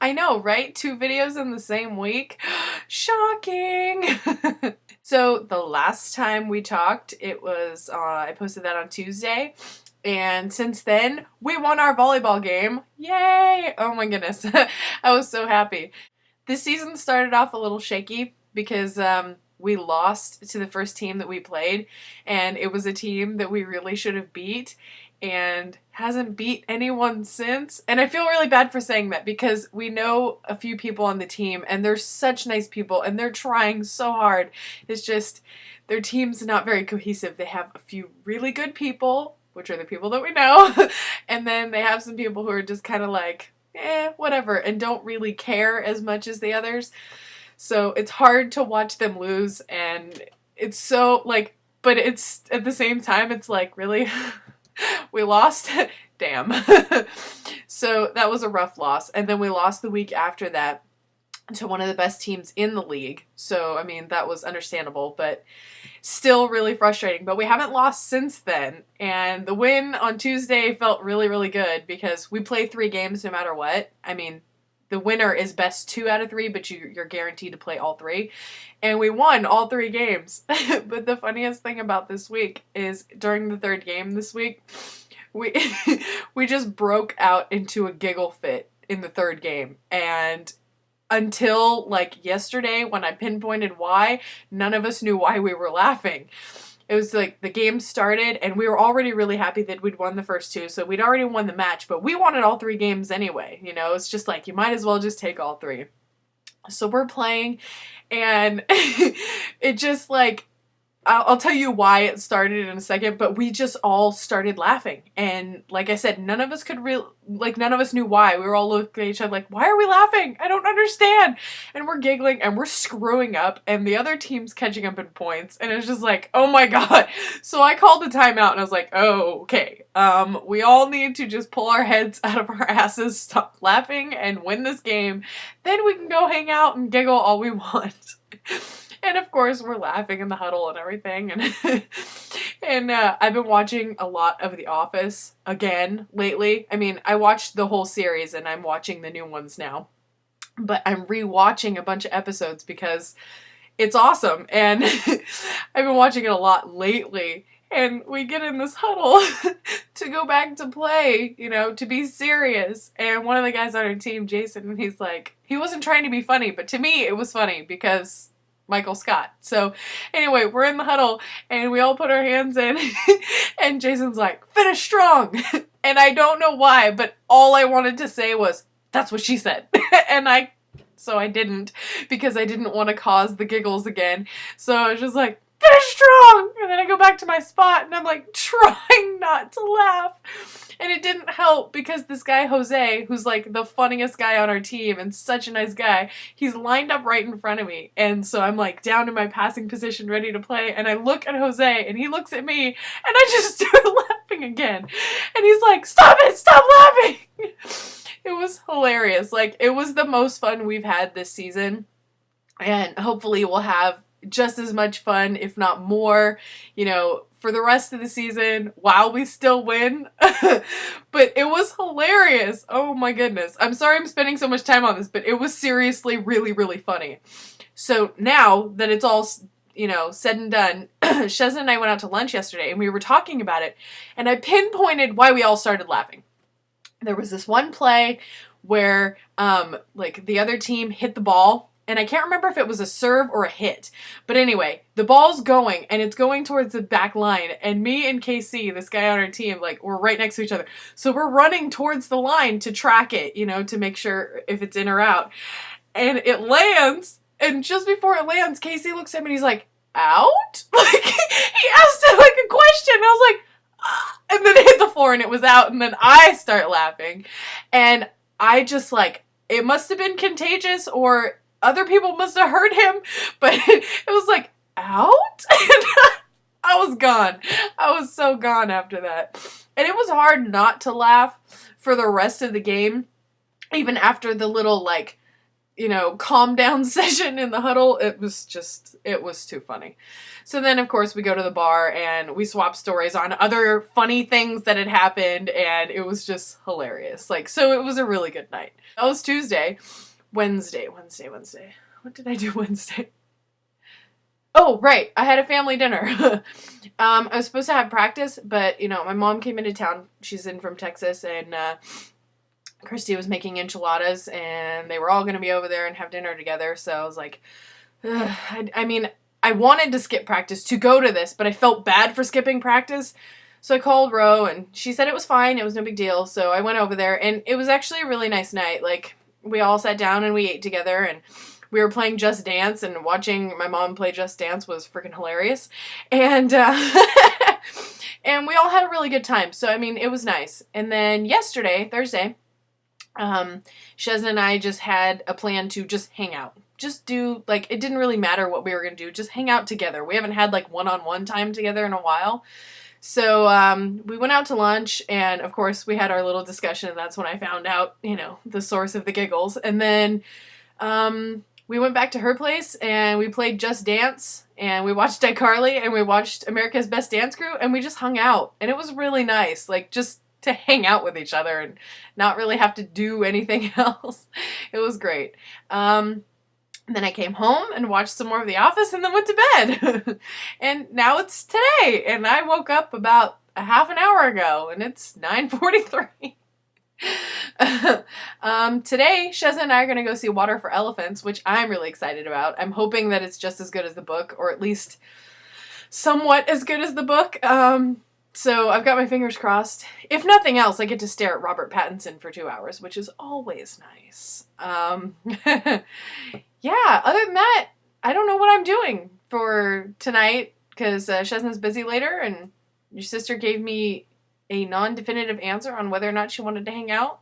I know, right? 2 videos in the same week. Shocking! So the last time we talked, it was, I posted that on Tuesday. And since then, we won our volleyball game. Yay! Oh my goodness. I was so happy. This season started off a little shaky because we lost to the first team that we played, and it was a team that we really should have beat and hasn't beat anyone since. And I feel really bad for saying that because we know a few people on the team and they're such nice people and they're trying so hard. It's just their team's not very cohesive. They have a few really good people, which are the people that we know, and then they have some people who are just kind of like, whatever, and don't really care as much as the others. So it's hard to watch them lose, and it's so, like, but it's, at the same time, it's like, really? We lost? Damn. So that was a rough loss, and then we lost the week after that to one of the best teams in the league. So, I mean, that was understandable, but still really frustrating. But we haven't lost since then, and the win on Tuesday felt really, really good because we play 3 games no matter what. I mean, the winner is best 2 out of 3, but you're guaranteed to play all 3. And we won all 3 games. But the funniest thing about this week is during the 3rd game this week, we we just broke out into a giggle fit in the 3rd game. And until like yesterday when I pinpointed why, none of us knew why we were laughing. It was like the game started and we were already really happy that we'd won the first 2, so we'd already won the match, but we wanted all 3 games anyway, you know? It's just like, you might as well just take all 3. So we're playing, and it just like, I'll tell you why it started in a second, but we just all started laughing. And like I said, none of us none of us knew why. We were all looking at each other like, why are we laughing? I don't understand. And we're giggling and we're screwing up and the other team's catching up in points. And it's just like, oh my God. So I called a timeout and I was like, oh, okay. We all need to just pull our heads out of our asses, stop laughing and win this game. Then we can go hang out and giggle all we want. And of course, we're laughing in the huddle and everything. And I've been watching a lot of The Office again lately. I mean, I watched the whole series and I'm watching the new ones now. But I'm rewatching a bunch of episodes because it's awesome. And I've been watching it a lot lately. And we get in this huddle to go back to play, you know, to be serious. And one of the guys on our team, Jason, he's like, he wasn't trying to be funny, but to me it was funny because Michael Scott. So anyway, we're in the huddle and we all put our hands in and Jason's like, finish strong. And I don't know why, but all I wanted to say was, that's what she said. So I didn't, because I didn't want to cause the giggles again. So I was just like, finish strong. And then I go back to my spot and I'm like trying not to laugh. And it didn't help because this guy, Jose, who's like the funniest guy on our team and such a nice guy, he's lined up right in front of me. And so I'm like down in my passing position ready to play. And I look at Jose and he looks at me and I just start laughing again. And he's like, stop it, stop laughing. It was hilarious. Like, it was the most fun we've had this season. And hopefully we'll have just as much fun, if not more, you know, for the rest of the season while we still win. But it was hilarious. Oh my goodness. I'm sorry I'm spending so much time on this, but it was seriously really, really funny. So now that it's all, you know, said and done, Sheza and I went out to lunch yesterday and we were talking about it and I pinpointed why we all started laughing. There was this one play where, like, the other team hit the ball. And I can't remember if it was a serve or a hit. But anyway, the ball's going, and it's going towards the back line. And me and KC, this guy on our team, like, we're right next to each other. So we're running towards the line to track it, you know, to make sure if it's in or out. And it lands, and just before it lands, KC looks at me and he's like, out? Like, he asked it like a question. And I was like, ah. And then it hit the floor, and it was out. And then I start laughing. And I just, like, it must have been contagious, or other people must have heard him, but it was like, out? And I was gone. I was so gone after that. And it was hard not to laugh for the rest of the game, even after the little, like, calm down session in the huddle. It was too funny. So then, of course, we go to the bar and we swap stories on other funny things that had happened, and it was just hilarious. So it was a really good night. That was Tuesday. Wednesday. What did I do Wednesday? Oh, right. I had a family dinner. I was supposed to have practice, but, my mom came into town. She's in from Texas, and Christy was making enchiladas, and they were all going to be over there and have dinner together. So I was like, I wanted to skip practice to go to this, but I felt bad for skipping practice. So I called Ro, and she said it was fine. It was no big deal. So I went over there, and it was actually a really nice night. We all sat down and we ate together, and we were playing Just Dance, and watching my mom play Just Dance was freaking hilarious. And and we all had a really good time. So, it was nice. And then yesterday, Thursday, Shezna and I just had a plan to just hang out. Just do, it didn't really matter what we were going to do. Just hang out together. We haven't had, one-on-one time together in a while. So, we went out to lunch, and, of course, we had our little discussion, and that's when I found out, the source of the giggles. And then, we went back to her place, and we played Just Dance, and we watched iCarly, and we watched America's Best Dance Crew, and we just hung out. And it was really nice, just to hang out with each other and not really have to do anything else. It was great. Then I came home and watched some more of The Office, and then went to bed. And now it's today, and I woke up about a half an hour ago, and it's 9:43. Today, Shezna and I are going to go see Water for Elephants, which I'm really excited about. I'm hoping that it's just as good as the book, or at least somewhat as good as the book. So I've got my fingers crossed. If nothing else, I get to stare at Robert Pattinson for 2 hours, which is always nice. Yeah, other than that, I don't know what I'm doing for tonight, because Shesna's busy later, and your sister gave me a non-definitive answer on whether or not she wanted to hang out.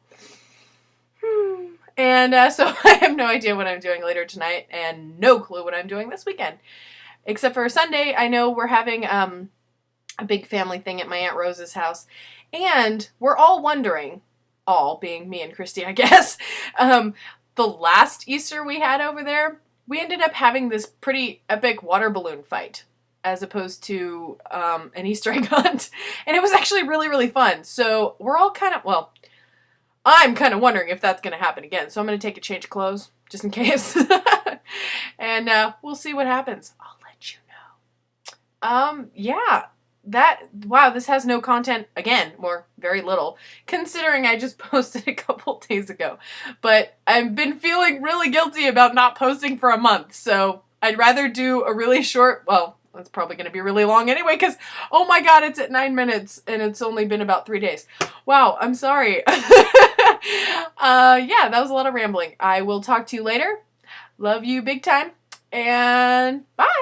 And so I have no idea what I'm doing later tonight, and no clue what I'm doing this weekend. Except for Sunday, I know we're having a big family thing at my Aunt Rose's house, and we're all wondering, all being me and Christy, I guess, the last Easter we had over there, we ended up having this pretty epic water balloon fight, as opposed to an Easter egg hunt. And it was actually really, really fun. So we're all I'm kind of wondering if that's going to happen again. So I'm going to take a change of clothes, just in case. And we'll see what happens. I'll let you know. Yeah. Wow, this has no content, again, or very little, considering I just posted a couple days ago. But I've been feeling really guilty about not posting for a month, so I'd rather do a really short, it's probably going to be really long anyway, because, oh my god, it's at 9 minutes, and it's only been about 3 days. Wow, I'm sorry. Yeah, that was a lot of rambling. I will talk to you later. Love you big time, and bye!